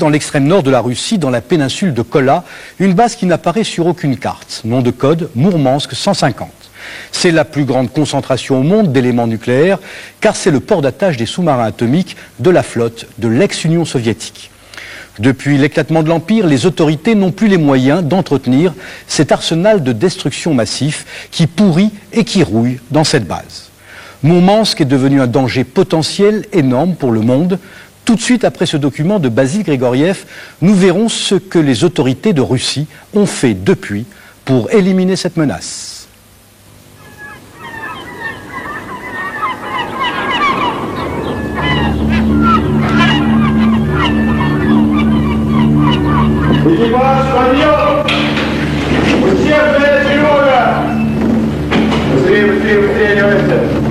dans l'extrême nord de la Russie, dans la péninsule de Kola, une base qui n'apparaît sur aucune carte. Nom de code, Mourmansk 150. C'est la plus grande concentration au monde d'éléments nucléaires, car c'est le port d'attache des sous-marins atomiques de la flotte de l'ex-Union soviétique. Depuis l'éclatement de l'Empire, les autorités n'ont plus les moyens d'entretenir cet arsenal de destruction massif qui pourrit et qui rouille dans cette base. Mourmansk est devenu un danger potentiel énorme pour le monde. Tout de suite après ce document de Basil Grigoriev, nous verrons ce que les autorités de Russie ont fait depuis pour éliminer cette menace. Экипаж, подъем! Усердная тревога! Быстрее, быстрее, быстрее, давайте!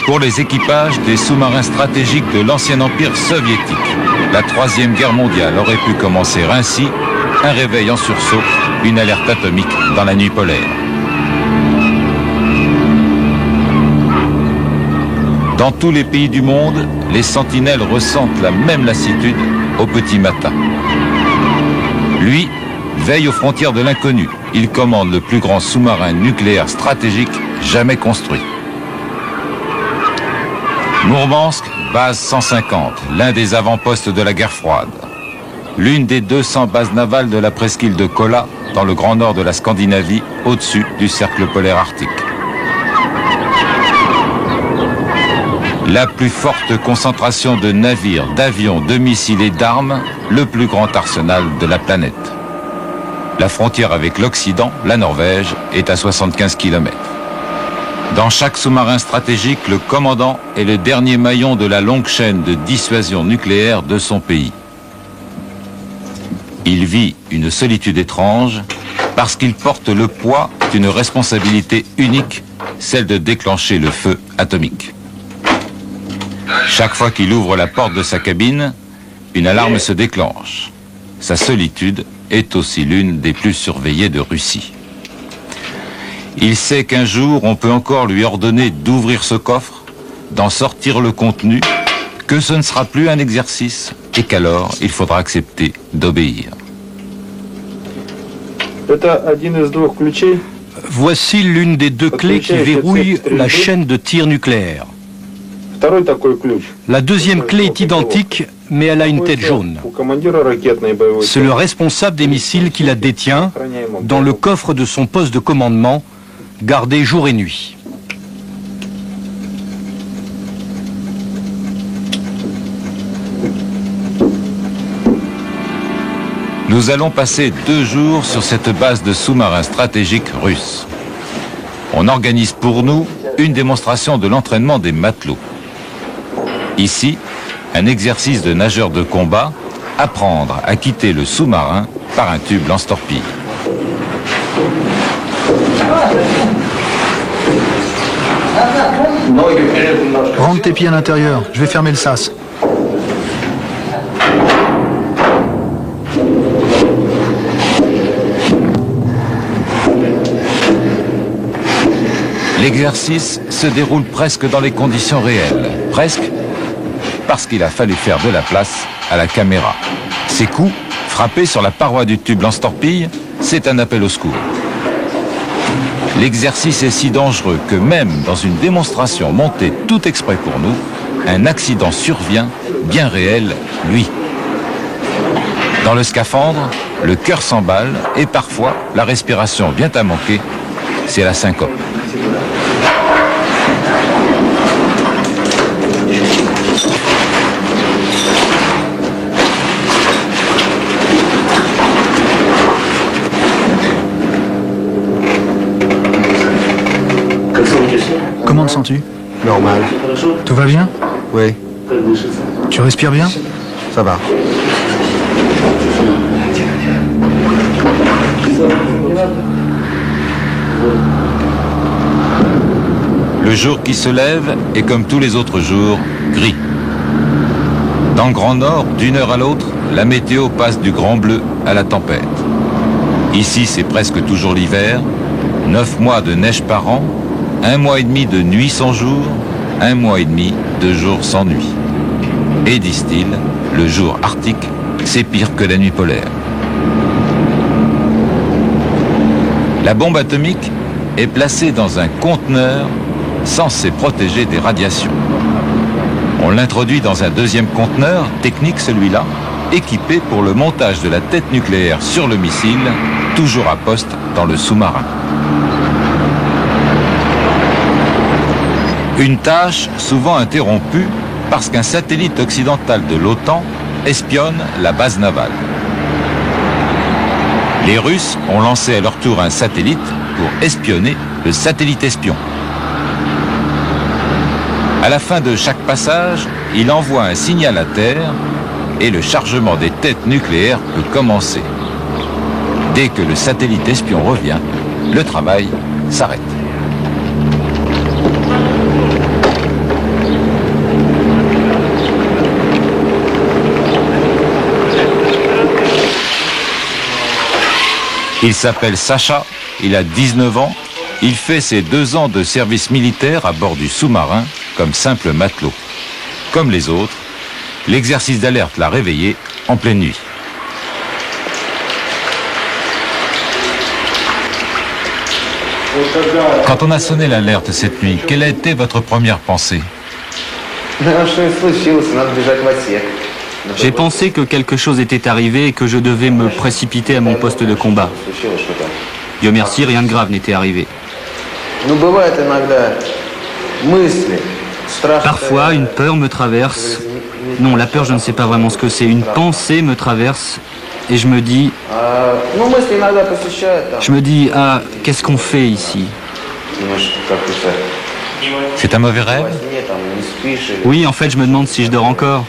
Pour les équipages des sous-marins stratégiques de l'ancien empire soviétique, la Troisième Guerre mondiale aurait pu commencer ainsi, un réveil en sursaut, une alerte atomique dans la nuit polaire. Dans tous les pays du monde, les sentinelles ressentent la même lassitude au petit matin. Lui veille aux frontières de l'inconnu. Il commande le plus grand sous-marin nucléaire stratégique jamais construit. Mourmansk, base 150, l'un des avant-postes de la guerre froide. L'une des 200 bases navales de la presqu'île de Kola, dans le grand nord de la Scandinavie, au-dessus du cercle polaire arctique. La plus forte concentration de navires, d'avions, de missiles et d'armes, le plus grand arsenal de la planète. La frontière avec l'Occident, la Norvège, est à 75 km. Dans chaque sous-marin stratégique, le commandant est le dernier maillon de la longue chaîne de dissuasion nucléaire de son pays. Il vit une solitude étrange parce qu'il porte le poids d'une responsabilité unique, celle de déclencher le feu atomique. Chaque fois qu'il ouvre la porte de sa cabine, une alarme se déclenche. Sa solitude est aussi l'une des plus surveillées de Russie. Il sait qu'un jour, on peut encore lui ordonner d'ouvrir ce coffre, d'en sortir le contenu, que ce ne sera plus un exercice et qu'alors il faudra accepter d'obéir. Voici l'une des deux clés qui verrouille la chaîne de tir nucléaire. La deuxième clé est identique, mais elle a une tête jaune. C'est le responsable des missiles qui la détient dans le coffre de son poste de commandement, gardé jour et nuit. Nous allons passer 2 jours sur cette base de sous-marins stratégiques russes. On organise pour nous une démonstration de l'entraînement des matelots. Ici, un exercice de nageur de combat, apprendre à quitter le sous-marin par un tube lance-torpille. Rentre tes pieds à l'intérieur, je vais fermer le sas. L'exercice se déroule presque dans les conditions réelles. Presque parce qu'il a fallu faire de la place à la caméra. Ces coups, frappés sur la paroi du tube lance-torpille, c'est un appel au secours. L'exercice est si dangereux que même dans une démonstration montée tout exprès pour nous, un accident survient, bien réel, lui. Dans le scaphandre, le cœur s'emballe et parfois la respiration vient à manquer, c'est la syncope. te sens-tu? Normal. Tout va bien? Oui, Tu respires bien? ça va. Le jour qui se lève est comme tous les autres jours, gris. Dans le Grand Nord, d'une heure à l'autre, la météo passe du grand bleu à la tempête. Ici, c'est presque toujours l'hiver, 9 mois de neige par an, 1 mois et demi de nuit sans jour, 1 mois et demi de jour sans nuit. Et disent-ils, le jour arctique, c'est pire que la nuit polaire. La bombe atomique est placée dans un conteneur censé protéger des radiations. On l'introduit dans un deuxième conteneur, technique celui-là, équipé pour le montage de la tête nucléaire sur le missile, toujours à poste dans le sous-marin. Une tâche souvent interrompue parce qu'un satellite occidental de l'OTAN espionne la base navale. Les Russes ont lancé à leur tour un satellite pour espionner le satellite espion. À la fin de chaque passage, il envoie un signal à terre et le chargement des têtes nucléaires peut commencer. Dès que le satellite espion revient, le travail s'arrête. Il s'appelle Sacha, il a 19 ans, il fait ses 2 ans de service militaire à bord du sous-marin comme simple matelot. Comme les autres, l'exercice d'alerte l'a réveillé en pleine nuit. Quand on a sonné l'alerte cette nuit, quelle a été votre première pensée? J'ai pensé que quelque chose était arrivé et que je devais me précipiter à mon poste de combat. Dieu merci, rien de grave n'était arrivé. Parfois, une peur me traverse. Non, la peur, je ne sais pas vraiment ce que c'est. Une pensée me traverse et je me dis, ah, qu'est-ce qu'on fait ici? C'est un mauvais rêve? Oui, en fait, je me demande si je dors encore.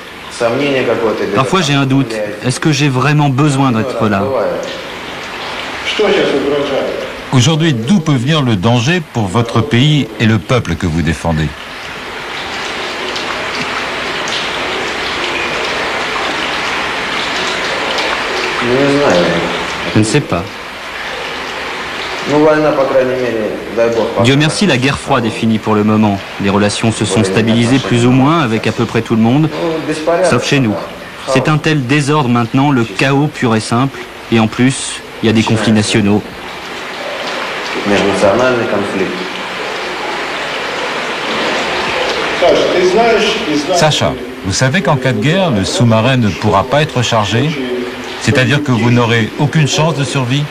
Parfois, j'ai un doute. Est-ce que j'ai vraiment besoin d'être là? Aujourd'hui, d'où peut venir le danger pour votre pays et le peuple que vous défendez? Je ne sais pas. Dieu merci, la guerre froide est finie pour le moment. Les relations se sont stabilisées plus ou moins avec à peu près tout le monde, sauf chez nous. C'est un tel désordre maintenant, le chaos pur et simple, et en plus, il y a des conflits nationaux. Sacha, vous savez qu'en cas de guerre, le sous-marin ne pourra pas être chargé? C'est-à-dire que vous n'aurez aucune chance de survie?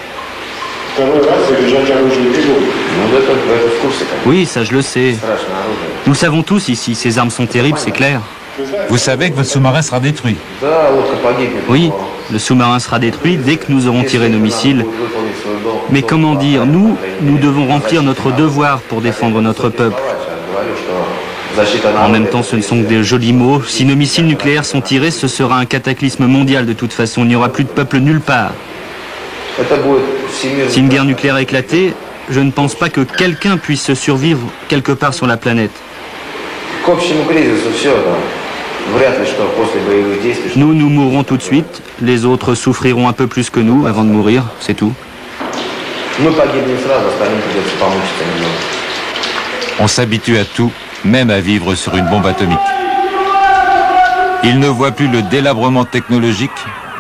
Oui, ça je le sais. Nous le savons tous ici, ces armes sont terribles, c'est clair. Vous savez que votre sous-marin sera détruit? Oui, le sous-marin sera détruit dès que nous aurons tiré nos missiles. Mais comment dire, nous devons remplir notre devoir pour défendre notre peuple. En même temps, ce ne sont que des jolis mots. Si nos missiles nucléaires sont tirés, ce sera un cataclysme mondial de toute façon. Il n'y aura plus de peuple nulle part. Si une guerre nucléaire a éclaté, je ne pense pas que quelqu'un puisse survivre quelque part sur la planète. Nous mourrons tout de suite. Les autres souffriront un peu plus que nous avant de mourir, c'est tout. On s'habitue à tout, même à vivre sur une bombe atomique. Ils ne voient plus le délabrement technologique,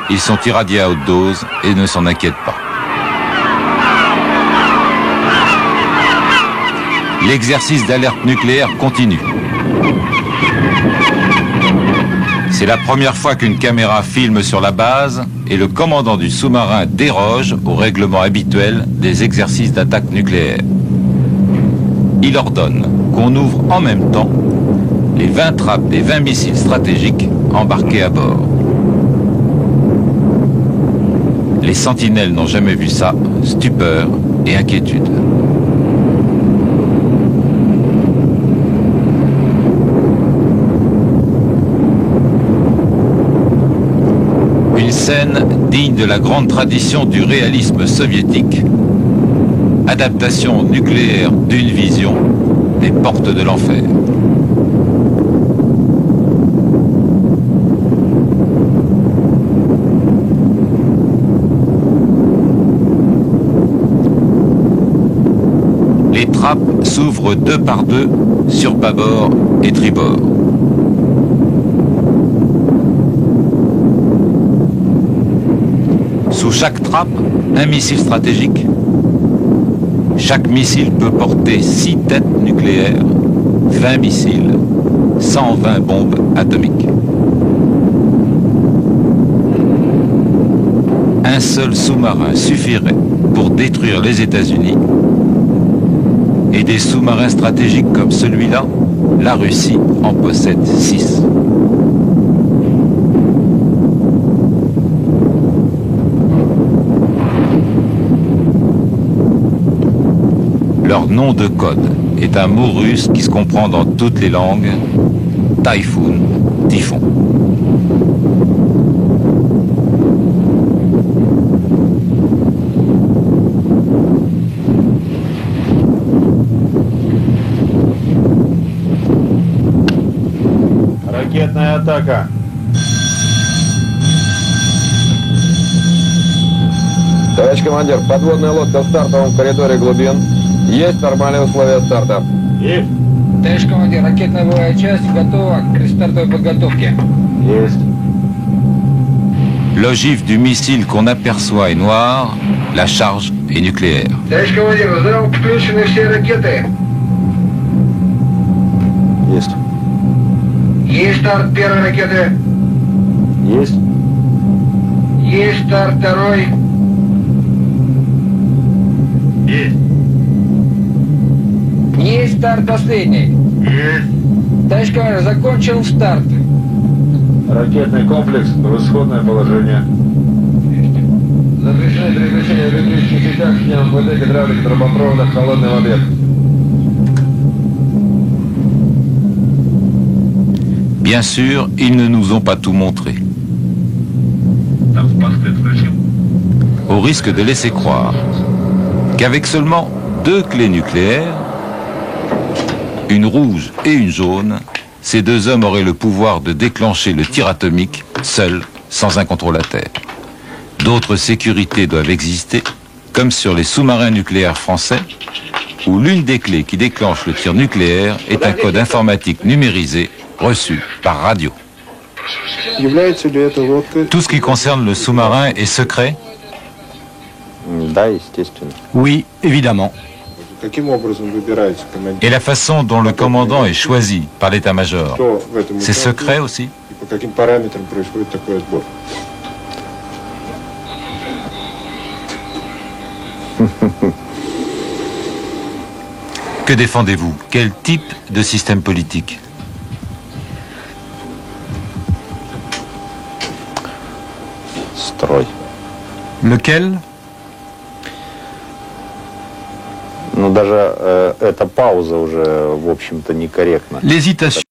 ils sont irradiés à haute dose et ne s'en inquiètent pas. L'exercice d'alerte nucléaire continue. C'est la première fois qu'une caméra filme sur la base et le commandant du sous-marin déroge au règlement habituel des exercices d'attaque nucléaire. Il ordonne qu'on ouvre en même temps les 20 trappes des 20 missiles stratégiques embarqués à bord. Les sentinelles n'ont jamais vu ça, stupeur et inquiétude. scène digne de la grande tradition du réalisme soviétique. Adaptation nucléaire d'une vision, les portes de l'enfer. Les trappes s'ouvrent 2 par 2 sur bâbord et tribord. Sous chaque trappe, un missile stratégique. Chaque missile peut porter 6 têtes nucléaires, 20 missiles, 120 bombes atomiques. Un seul sous-marin suffirait pour détruire les États-Unis. Et des sous-marins stratégiques comme celui-là, la Russie en possède 6. Leur nom de code est un mot russe qui se comprend dans toutes les langues, Typhoon, typhon. Ракетная атака. Товарищ командир, подводная лодка в стартовом коридоре глубин. Есть нормальные условия старта. Есть. Товарищ командир, ракетная боевая часть готова к стартовой подготовке. Есть. L'ogive du missile qu'on aperçoit est noire, la charge est nucléaire. Товарищ командир, в зал включены все ракеты. Есть. Есть старт первой ракеты. Есть. Есть старт второй. Есть. Есть старт последний. Есть. Товарищ командир, закончил старт. Ракетный комплекс в исходное положение. Запрещено перемещение в электрических сетях с МВД, гидравлики, трубопроводах, холодный объект. Bien sûr, ils ne nous ont pas tout montré. Au risque de laisser croire qu'avec seulement 2 clés nucléaires, une rouge et une jaune, ces 2 hommes auraient le pouvoir de déclencher le tir atomique seuls, sans un contrôle à terre. D'autres sécurités doivent exister, comme sur les sous-marins nucléaires français, où l'une des clés qui déclenche le tir nucléaire est un code informatique numérisé reçu par radio. Tout ce qui concerne le sous-marin est secret? Oui, évidemment. Et la façon dont le commandant est choisi par l'état-major, c'est secret aussi? Que défendez-vous? Quel type de système politique? Lequel? Ну, даже эта пауза уже, в общем-то, некорректна. L'hésitation